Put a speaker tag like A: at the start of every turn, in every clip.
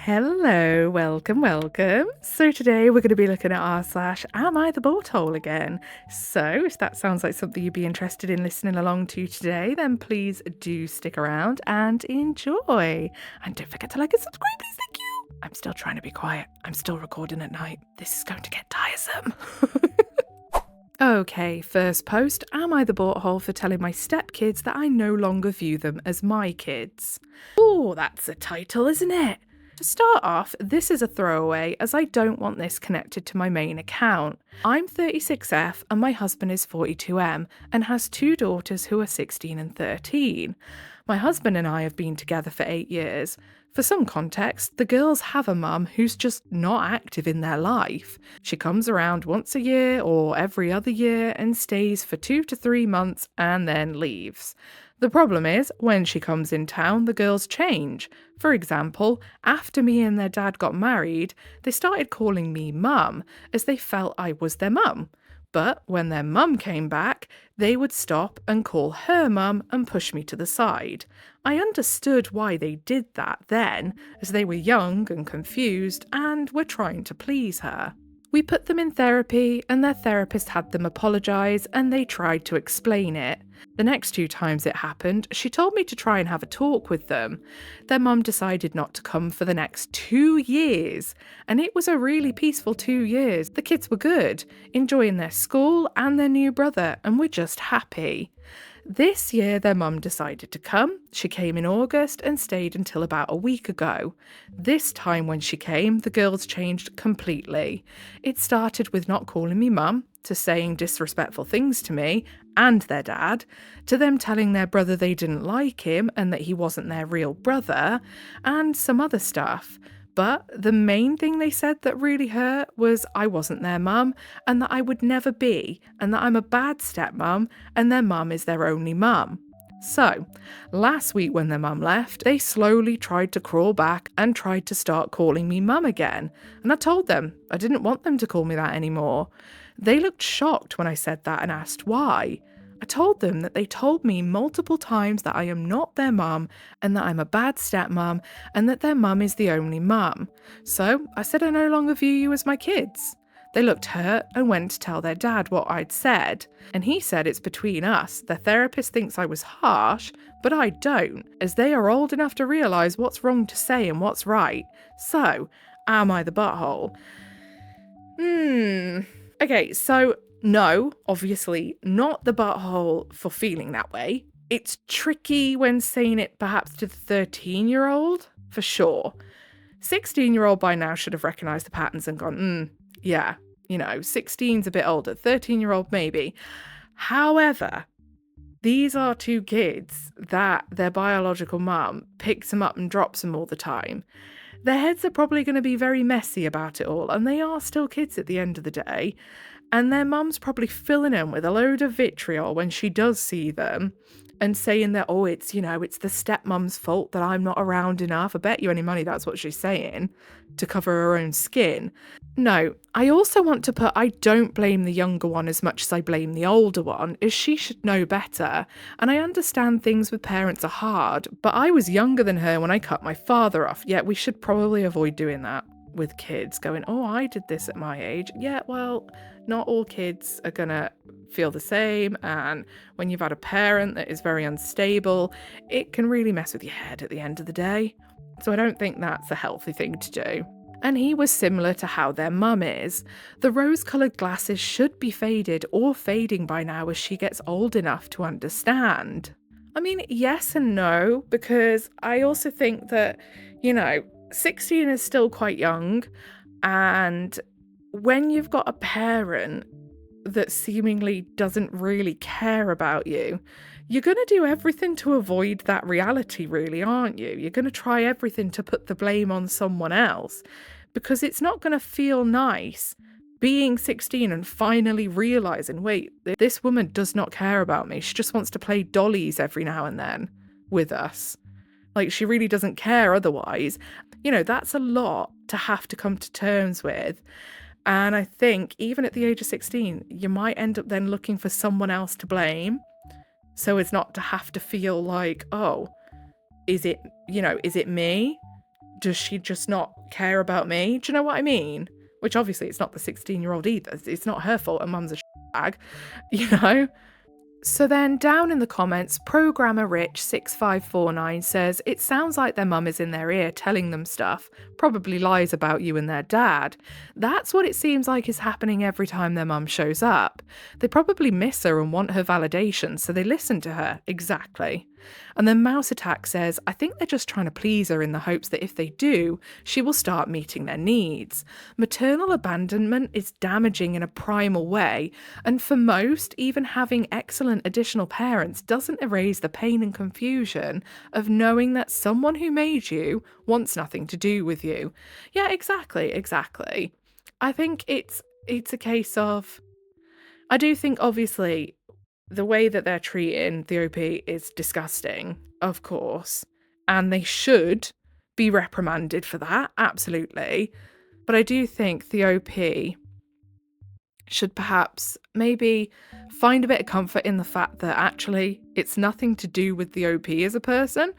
A: Hello, welcome. So today we're going to be looking at r/Am I the Butthole again? So if that sounds like something you'd be interested in listening along to today, then please do stick around and enjoy. And don't forget to like and subscribe, please. Thank you. I'm still trying to be quiet. I'm still recording at night. This is going to get tiresome. Okay, first post. Am I the butthole for telling my stepkids that I no longer view them as my kids? Oh, that's a title, isn't it? To start off, this is a throwaway as I don't want this connected to my main account. I'm 36F and my husband is 42M and has two daughters who are 16 and 13. My husband and I have been together for 8 years. For some context, the girls have a mum who's just not active in their life. She comes around once a year or every other year and stays for 2 to 3 months and then leaves. The problem is, when she comes in town, the girls change. For example, after me and their dad got married, they started calling me mum, as they felt I was their mum. But when their mum came back, they would stop and call her mum and push me to the side. I understood why they did that then, as they were young and confused and were trying to please her. We put them in therapy and their therapist had them apologise and they tried to explain it. The next 2 times it happened, she told me to try and have a talk with them. Their mum decided not to come for the next 2 years, and it was a really peaceful 2 years. The kids were good, enjoying their school and their new brother, and were just happy. This year their mum decided to come. She came in August and stayed until about a week ago. This time when she came, the girls changed completely. It started with not calling me mum, to saying disrespectful things to me and their dad, to them telling their brother they didn't like him and that he wasn't their real brother, and some other stuff. But the main thing they said that really hurt was I wasn't their mum and that I would never be, and that I'm a bad stepmom and their mum is their only mum. So, last week when their mum left, they slowly tried to crawl back and tried to start calling me mum again. And I told them I didn't want them to call me that anymore. They looked shocked when I said that and asked why. I told them that they told me multiple times that I am not their mum and that I'm a bad stepmom and that their mum is the only mum. So I said I no longer view you as my kids. They looked hurt and went to tell their dad what I'd said. And he said it's between us. Their therapist thinks I was harsh, but I don't, as they are old enough to realise what's wrong to say and what's right. So, am I the butthole? Okay, so no, obviously not the butthole for feeling that way. It's tricky when saying it perhaps to the 13-year-old, for sure. 16-year-old by now should have recognised the patterns and gone, yeah, 16's a bit older, 13-year-old maybe. However, these are 2 kids that their biological mum picks them up and drops them all the time. Their heads are probably going to be very messy about it all, and they are still kids at the end of the day. And their mum's probably filling them with a load of vitriol when she does see them and saying that, oh, it's the stepmom's fault that I'm not around enough. I bet you any money that's what she's saying, to cover her own skin. No, I also want to put I don't blame the younger one as much as I blame the older one, as she should know better. And I understand things with parents are hard, but I was younger than her when I cut my father off, yet we should probably avoid doing that with kids, going, oh, I did this at my age. Yeah, well, not all kids are gonna feel the same, and when you've had a parent that is very unstable, it can really mess with your head at the end of the day. So I don't think that's a healthy thing to do. And he was similar to how their mum is. The rose-coloured glasses should be faded or fading by now as she gets old enough to understand. I mean, yes and no, because I also think that, 16 is still quite young, and when you've got a parent that seemingly doesn't really care about you, you're going to do everything to avoid that reality, really, aren't you? You're going to try everything to put the blame on someone else, because it's not going to feel nice being 16 and finally realising, wait, this woman does not care about me. She just wants to play dollies every now and then with us. Like, she really doesn't care otherwise. That's a lot to have to come to terms with. And I think even at the age of 16, you might end up then looking for someone else to blame. So as not to have to feel like, oh, is it me? does she just not care about me? Do you know what I mean? Which obviously it's not the 16-year-old either. It's not her fault and mum's a bag, you know? So then down in the comments, Programmer Rich 6549 says, it sounds like their mum is in their ear telling them stuff, probably lies about you and their dad. That's what it seems like is happening every time their mum shows up. They probably miss her and want her validation, so they listen to her. Exactly. And then Mouse Attack says, I think they're just trying to please her in the hopes that if they do, she will start meeting their needs. Maternal abandonment is damaging in a primal way, and for most, even having excellent additional parents doesn't erase the pain and confusion of knowing that someone who made you wants nothing to do with you. Yeah, exactly. I think it's a case of, I do think obviously the way that they're treating the OP is disgusting, of course, and they should be reprimanded for that, absolutely. But I do think the OP should perhaps maybe find a bit of comfort in the fact that actually it's nothing to do with the OP as a person,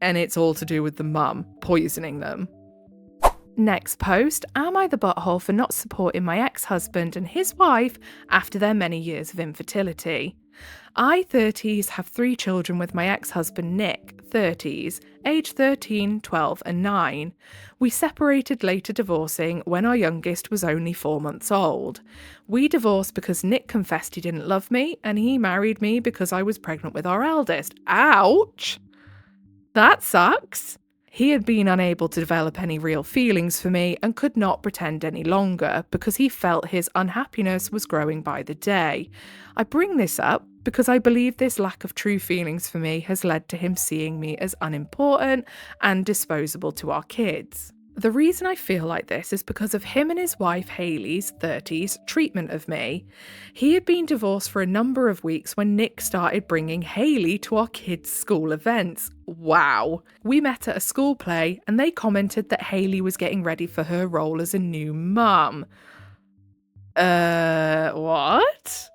A: and it's all to do with the mum poisoning them. Next post, am I the butthole for not supporting my ex-husband and his wife after their many years of infertility? I, 30s, have 3 children with my ex-husband Nick, 30s, age 13, 12 and 9. We separated later divorcing when our youngest was only 4 months old. We divorced because Nick confessed he didn't love me and he married me because I was pregnant with our eldest. Ouch! That sucks. He had been unable to develop any real feelings for me and could not pretend any longer because he felt his unhappiness was growing by the day. I bring this up because I believe this lack of true feelings for me has led to him seeing me as unimportant and disposable to our kids. The reason I feel like this is because of him and his wife Hayley's, 30s, treatment of me. He had been divorced for a number of weeks when Nick started bringing Hayley to our kids' school events. Wow. We met at a school play and they commented that Hayley was getting ready for her role as a new mum. What?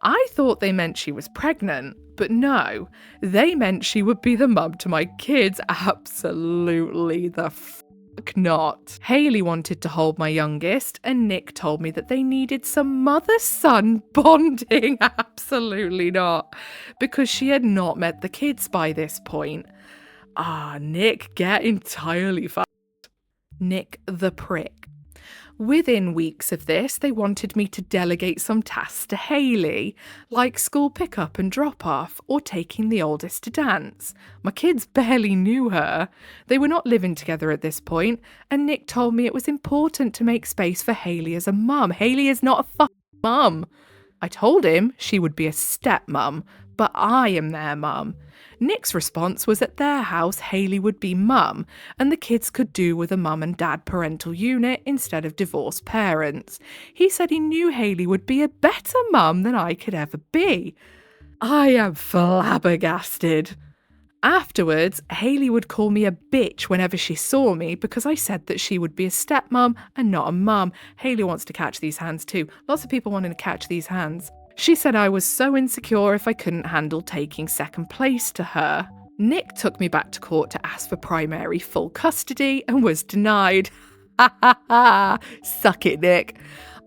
A: I thought they meant she was pregnant, but no, they meant she would be the mum to my kids. Absolutely the not. Hayley wanted to hold my youngest, and Nick told me that they needed some mother-son bonding. Absolutely not, because she had not met the kids by this point. Nick, get entirely fucked. Nick the prick. Within weeks of this, they wanted me to delegate some tasks to Hayley, like school pickup and drop-off, or taking the oldest to dance. My kids barely knew her. They were not living together at this point, and Nick told me it was important to make space for Hayley as a mum. Hayley is not a fucking mum. I told him she would be a stepmom, but I am their mum. Nick's response was at their house, Hayley would be mum, and the kids could do with a mum and dad parental unit instead of divorced parents. He said he knew Hayley would be a better mum than I could ever be. I am flabbergasted. Afterwards, Hayley would call me a bitch whenever she saw me because I said that she would be a stepmom and not a mum. Hayley wants to catch these hands too. Lots of people wanting to catch these hands. She said I was so insecure if I couldn't handle taking second place to her. Nick took me back to court to ask for primary full custody and was denied. Ha ha ha! Suck it, Nick.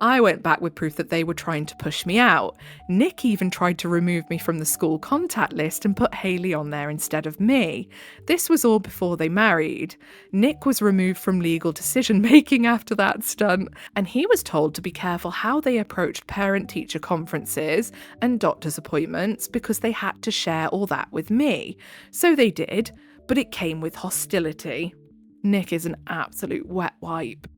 A: I went back with proof that they were trying to push me out. Nick even tried to remove me from the school contact list and put Hayley on there instead of me. This was all before they married. Nick was removed from legal decision making after that stunt, and he was told to be careful how they approached parent-teacher conferences and doctor's appointments because they had to share all that with me. So they did, but it came with hostility. Nick is an absolute wet wipe.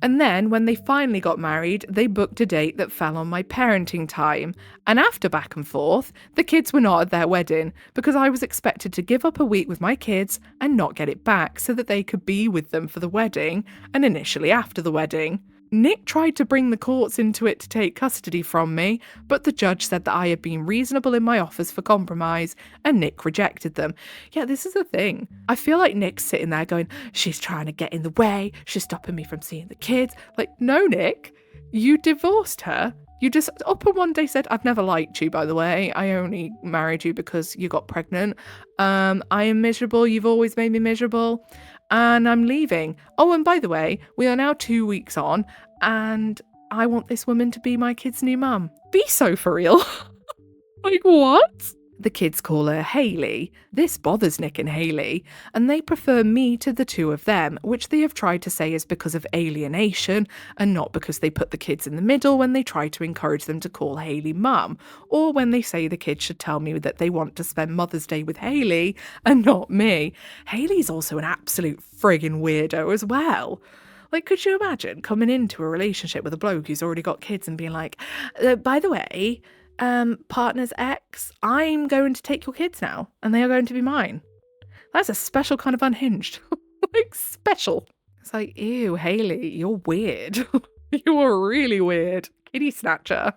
A: And then, when they finally got married, they booked a date that fell on my parenting time. And after back and forth, the kids were not at their wedding because I was expected to give up a week with my kids and not get it back so that they could be with them for the wedding and initially after the wedding. Nick tried to bring the courts into it to take custody from me, but the judge said that I had been reasonable in my offers for compromise, and Nick rejected them. Yeah, this is the thing. I feel like Nick's sitting there going, she's trying to get in the way, she's stopping me from seeing the kids. Like, no, Nick, you divorced her. You just up and one day said, I've never liked you, by the way. I only married you because you got pregnant. I am miserable. You've always made me miserable. and I'm leaving. Oh, and by the way, we are now 2 weeks on, and I want this woman to be my kid's new mum. Be so for real. Like, what? The kids call her Hayley. This bothers Nick and Hayley, and they prefer me to the two of them, which they have tried to say is because of alienation and not because they put the kids in the middle when they try to encourage them to call Hayley mum, or when they say the kids should tell me that they want to spend Mother's Day with Hayley and not me. Hayley's also an absolute friggin' weirdo as well. Like, could you imagine coming into a relationship with a bloke who's already got kids and being like, by the way, partner's ex, I'm going to take your kids now and they are going to be mine. That's a special kind of unhinged. Like, special. It's like, ew, Hayley, you're weird. You're really weird. Kitty snatcher.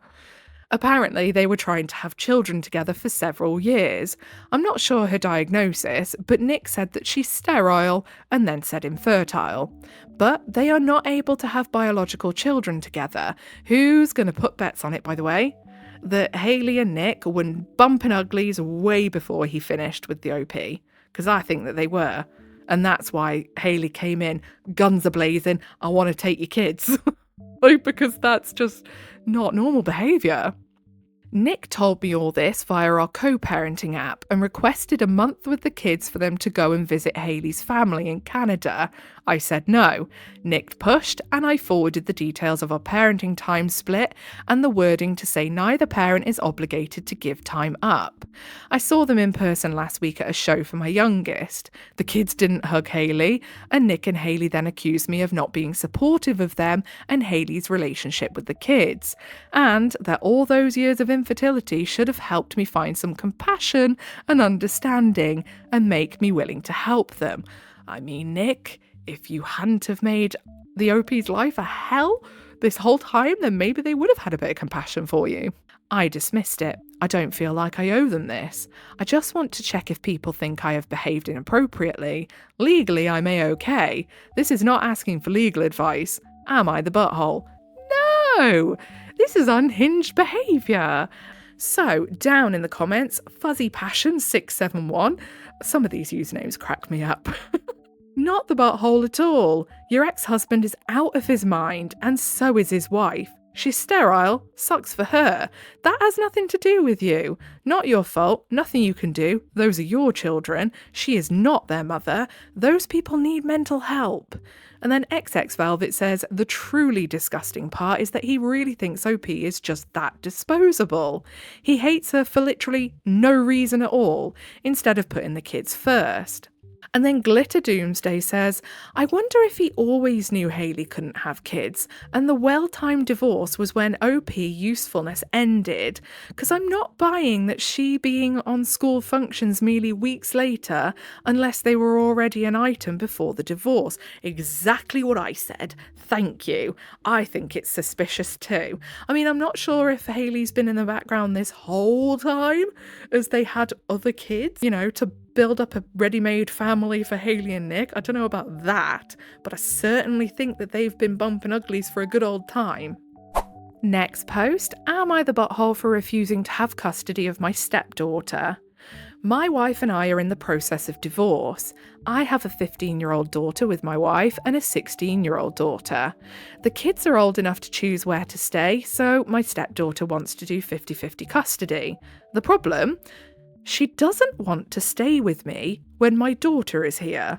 A: Apparently, they were trying to have children together for several years. I'm not sure her diagnosis, but Nick said that she's sterile and then said infertile. But they are not able to have biological children together. Who's going to put bets on it, by the way? That Hayley and Nick were bumping uglies way before he finished with the OP. Because I think that they were. And that's why Hayley came in, guns a-blazing, I want to take your kids. Like, because that's just not normal behaviour. Nick told me all this via our co-parenting app and requested a month with the kids for them to go and visit Hayley's family in Canada. I said no. Nick pushed and I forwarded the details of our parenting time split and the wording to say neither parent is obligated to give time up. I saw them in person last week at a show for my youngest. The kids didn't hug Hayley, and Nick and Hayley then accused me of not being supportive of them and Hayley's relationship with the kids, and that all those years of infertility should have helped me find some compassion and understanding and make me willing to help them. I mean, Nick, if you hadn't have made the OP's life a hell this whole time, then maybe they would have had a bit of compassion for you. I dismissed it. I don't feel like I owe them this. I just want to check if people think I have behaved inappropriately. Legally, I'm a-okay. This is not asking for legal advice. Am I the butthole? No! This is unhinged behaviour. So, down in the comments, Fuzzy Passion 671. Some of these usernames crack me up. Not the butthole at all. Your ex-husband is out of his mind, and so is his wife. She's sterile, sucks for her. That has nothing to do with you. Not your fault, nothing you can do. Those are your children. She is not their mother. Those people need mental help. And then XX Velvet says, the truly disgusting part is that he really thinks OP is just that disposable. He hates her for literally no reason at all, instead of putting the kids first. And then Glitter Doomsday says, I wonder if he always knew Hayley couldn't have kids, and the well-timed divorce was when OP usefulness ended, because I'm not buying that she being on school functions merely weeks later, unless they were already an item before the divorce. Exactly what I said. Thank you. I think it's suspicious too. I mean, I'm not sure if Hayley's been in the background this whole time, as they had other kids, you know, to build up a ready-made family for Hayley and Nick. I don't know about that, but I certainly think that they've been bumping uglies for a good old time. Next post, am I the butthole for refusing to have custody of my stepdaughter? My wife and I are in the process of divorce. I have a 15-year-old daughter with my wife and a 16-year-old daughter. The kids are old enough to choose where to stay, so my stepdaughter wants to do 50-50 custody. The problem? She doesn't want to stay with me when my daughter is here.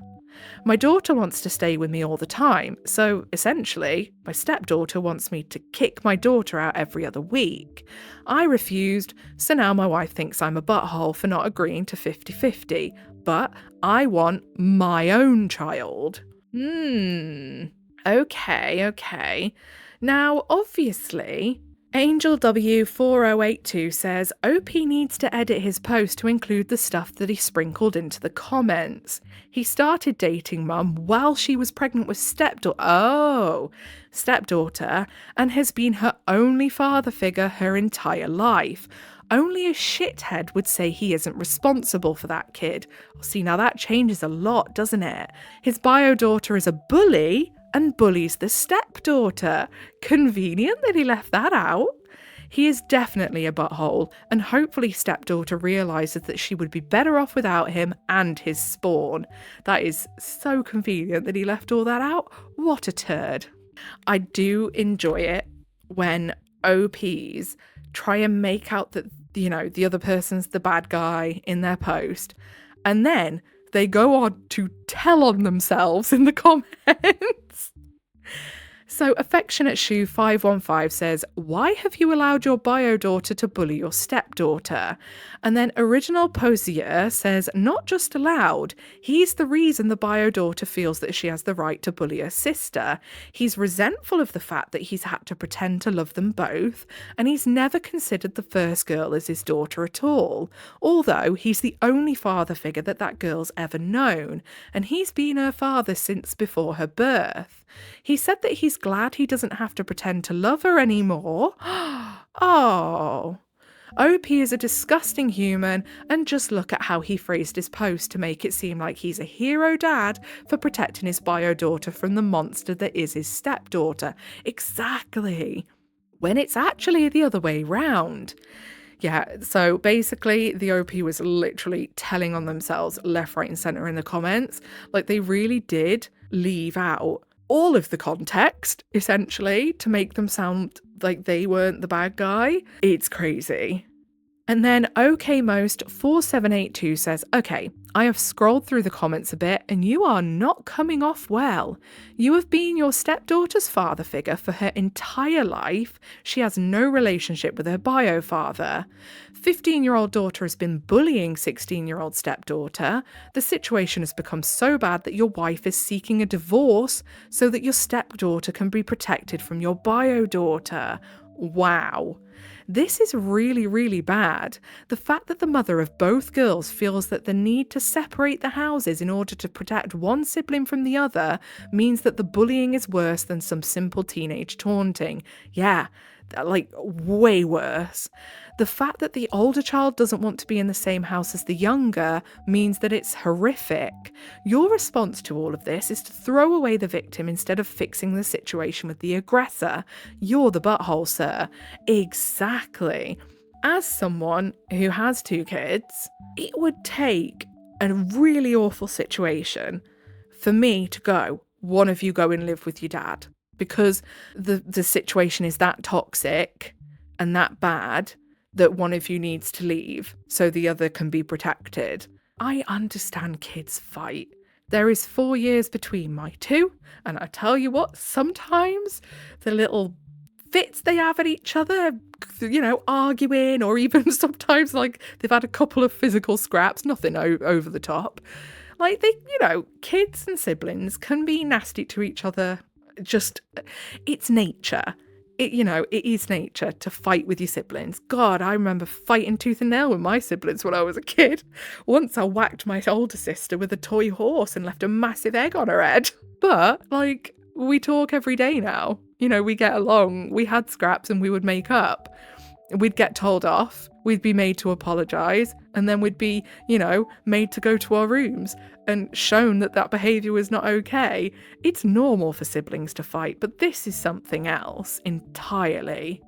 A: My daughter wants to stay with me all the time, so essentially, my stepdaughter wants me to kick my daughter out every other week. I refused, so now my wife thinks I'm a butthole for not agreeing to 50-50, but I want my own child. Okay. Now, obviously, Angel W4082 says OP needs to edit his post to include the stuff that he sprinkled into the comments. He started dating Mum while she was pregnant with stepdaughter, and has been her only father figure her entire life. Only a shithead would say he isn't responsible for that kid. See, now that changes a lot, doesn't it? His bio daughter is a bully and bullies the stepdaughter. Convenient that he left that out. He is definitely a butthole, and hopefully stepdaughter realises that she would be better off without him and his spawn. That is so convenient that he left all that out. What a turd. I do enjoy it when OPs try and make out that, the other person's the bad guy in their post, and then they go on to tell on themselves in the comments. So Affectionate Shoe 515 says, why have you allowed your bio daughter to bully your stepdaughter? And then Original Posier says, not just allowed, he's the reason the bio daughter feels that she has the right to bully her sister. He's resentful of the fact that he's had to pretend to love them both, and he's never considered the first girl as his daughter at all, although he's the only father figure that girl's ever known, and he's been her father since before her birth. He said that he's glad he doesn't have to pretend to love her anymore. Oh. OP is a disgusting human, and just look at how he phrased his post to make it seem like he's a hero dad for protecting his bio daughter from the monster that is his stepdaughter. Exactly. When it's actually the other way round. Yeah, so basically the OP was literally telling on themselves left, right and centre in the comments. Like, they really did leave out all of the context, essentially, to make them sound like they weren't the bad guy. It's crazy. And then OKMost4782 says, okay, I have scrolled through the comments a bit and you are not coming off well. You have been your stepdaughter's father figure for her entire life. She has no relationship with her bio father. 15-year-old daughter has been bullying 16-year-old stepdaughter. The situation has become so bad that your wife is seeking a divorce so that your stepdaughter can be protected from your bio daughter. Wow. This is really, really bad. The fact that the mother of both girls feels that the need to separate the houses in order to protect one sibling from the other means that the bullying is worse than some simple teenage taunting. Yeah, like way worse. The fact that the older child doesn't want to be in the same house as the younger means that it's horrific. Your response to all of this is to throw away the victim instead of fixing the situation with the aggressor. You're the butthole, sir. Exactly. As someone who has 2 kids, it would take a really awful situation for me to go, one of you go and live with your dad, because the situation is that toxic and that bad that one of you needs to leave so the other can be protected. I understand kids fight. There is 4 years between my 2, and I tell you what, sometimes the little fits they have at each other, arguing, or even sometimes like they've had a couple of physical scraps, nothing over the top. Like kids and siblings can be nasty to each other. Just, it's nature. It is nature to fight with your siblings. God, I remember fighting tooth and nail with my siblings when I was a kid. Once I whacked my older sister with a toy horse and left a massive egg on her head. But, we talk every day now. We get along. We had scraps and we would make up. We'd get told off. We'd be made to apologise. And then we'd be, made to go to our rooms and shown that behaviour was not okay. It's normal for siblings to fight, but this is something else entirely.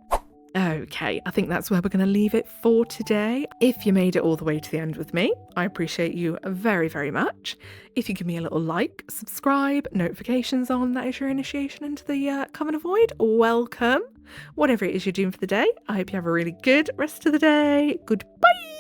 A: Okay, I think that's where we're going to leave it for today. If you made it all the way to the end with me, I appreciate you very, very much. If you give me a little like, subscribe, notifications on, that is your initiation into the Coven of Void. Welcome. Whatever it is you're doing for the day, I hope you have a really good rest of the day. Goodbye.